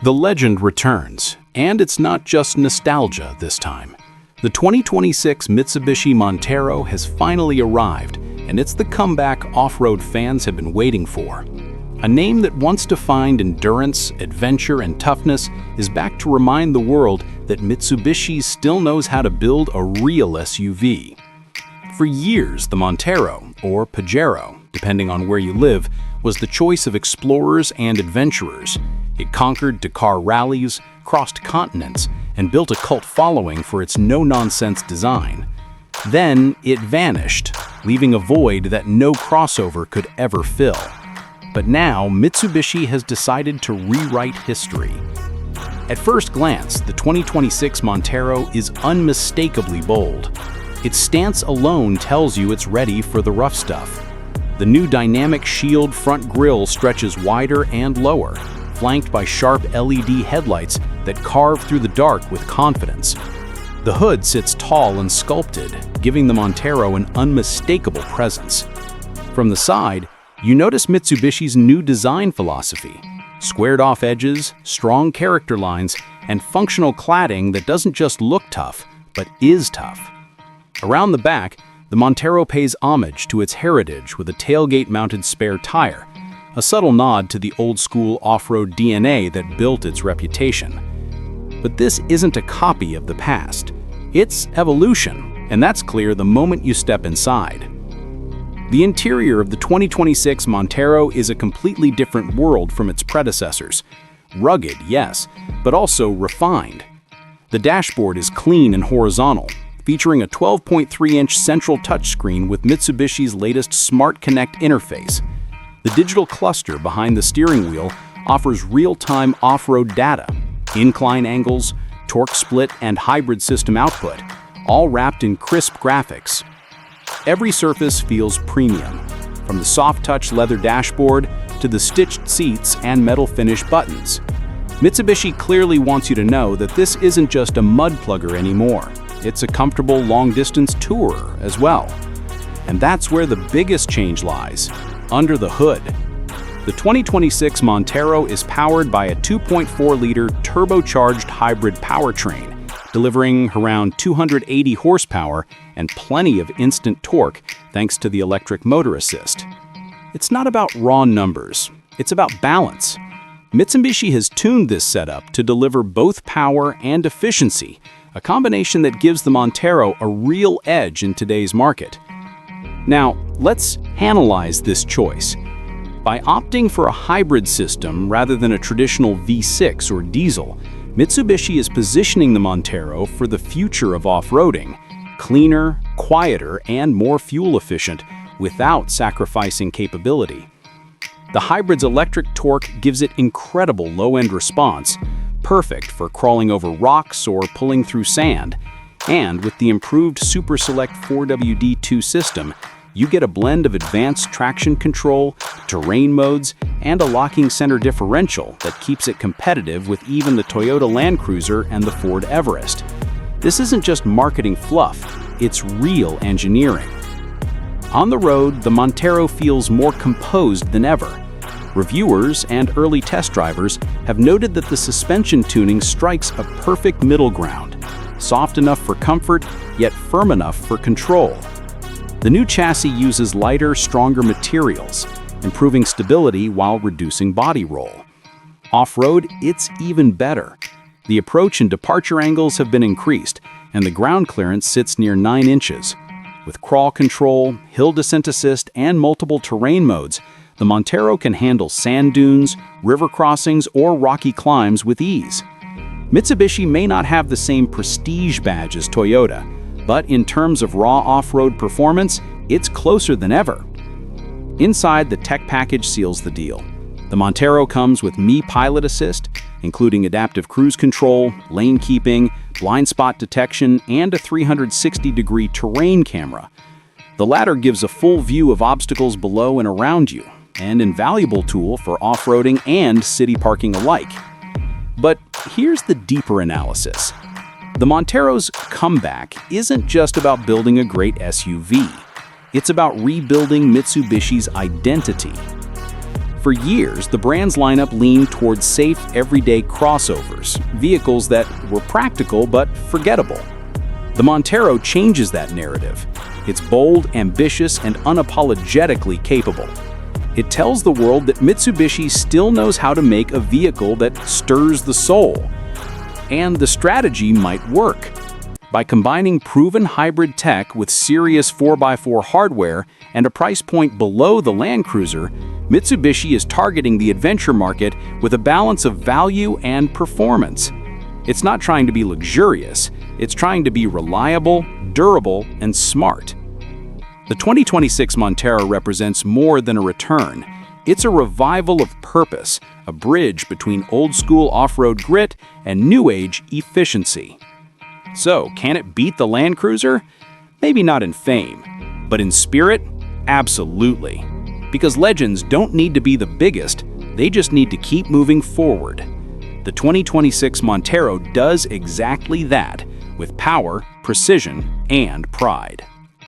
The legend returns, and it's not just nostalgia this time. The 2026 Mitsubishi Montero has finally arrived, and it's the comeback off-road fans have been waiting for. A name that once defined endurance, adventure, and toughness is back to remind the world that Mitsubishi still knows how to build a real SUV. For years, the Montero, or Pajero, depending on where you live, was the choice of explorers and adventurers. It conquered Dakar rallies, crossed continents, and built a cult following for its no-nonsense design. Then it vanished, leaving a void that no crossover could ever fill. But now, Mitsubishi has decided to rewrite history. At first glance, the 2026 Montero is unmistakably bold. Its stance alone tells you it's ready for the rough stuff. The new dynamic shield front grille stretches wider and lower, flanked by sharp LED headlights that carve through the dark with confidence. The hood sits tall and sculpted, giving the Montero an unmistakable presence. From the side, you notice Mitsubishi's new design philosophy: squared-off edges, strong character lines, and functional cladding that doesn't just look tough, but is tough. Around the back, the Montero pays homage to its heritage with a tailgate-mounted spare tire, a subtle nod to the old-school off-road DNA that built its reputation. But this isn't a copy of the past. It's evolution, and that's clear the moment you step inside. The interior of the 2026 Montero is a completely different world from its predecessors. Rugged, yes, but also refined. The dashboard is clean and horizontal, featuring a 12.3-inch central touchscreen with Mitsubishi's latest Smart Connect interface. The digital cluster behind the steering wheel offers real-time off-road data, incline angles, torque split, and hybrid system output, all wrapped in crisp graphics. Every surface feels premium, from the soft-touch leather dashboard to the stitched seats and metal finish buttons. Mitsubishi clearly wants you to know that this isn't just a mud plugger anymore. It's a comfortable long-distance tourer as well. And that's where the biggest change lies: under the hood. The 2026 Montero is powered by a 2.4-liter turbocharged hybrid powertrain, delivering around 280 horsepower and plenty of instant torque thanks to the electric motor assist. It's not about raw numbers, it's about balance. Mitsubishi has tuned this setup to deliver both power and efficiency, a combination that gives the Montero a real edge in today's market. Now, let's analyze this choice. By opting for a hybrid system rather than a traditional V6 or diesel, Mitsubishi is positioning the Montero for the future of off-roading: cleaner, quieter, and more fuel-efficient without sacrificing capability. The hybrid's electric torque gives it incredible low-end response, perfect for crawling over rocks or pulling through sand. And with the improved Super Select 4WD2 system, you get a blend of advanced traction control, terrain modes, and a locking center differential that keeps it competitive with even the Toyota Land Cruiser and the Ford Everest. This isn't just marketing fluff, it's real engineering. On the road, the Montero feels more composed than ever. Reviewers and early test drivers have noted that the suspension tuning strikes a perfect middle ground, soft enough for comfort, yet firm enough for control. The new chassis uses lighter, stronger materials, improving stability while reducing body roll. Off-road, it's even better. The approach and departure angles have been increased, and the ground clearance sits near 9 inches. With crawl control, hill descent assist, and multiple terrain modes, the Montero can handle sand dunes, river crossings, or rocky climbs with ease. Mitsubishi may not have the same prestige badge as Toyota, but in terms of raw off-road performance, it's closer than ever. Inside, the tech package seals the deal. The Montero comes with Mi Pilot Assist, including adaptive cruise control, lane keeping, blind spot detection, and a 360-degree terrain camera. The latter gives a full view of obstacles below and around you, an invaluable tool for off-roading and city parking alike. But here's the deeper analysis. The Montero's comeback isn't just about building a great SUV. It's about rebuilding Mitsubishi's identity. For years, the brand's lineup leaned towards safe, everyday crossovers, vehicles that were practical but forgettable. The Montero changes that narrative. It's bold, ambitious, and unapologetically capable. It tells the world that Mitsubishi still knows how to make a vehicle that stirs the soul. And the strategy might work. By combining proven hybrid tech with serious 4x4 hardware and a price point below the Land Cruiser, Mitsubishi is targeting the adventure market with a balance of value and performance. It's not trying to be luxurious, it's trying to be reliable, durable, and smart. The 2026 Montero represents more than a return. It's a revival of purpose, a bridge between old-school off-road grit and new-age efficiency. So, can it beat the Land Cruiser? Maybe not in fame, but in spirit, absolutely. Because legends don't need to be the biggest, they just need to keep moving forward. The 2026 Montero does exactly that, with power, precision, and pride.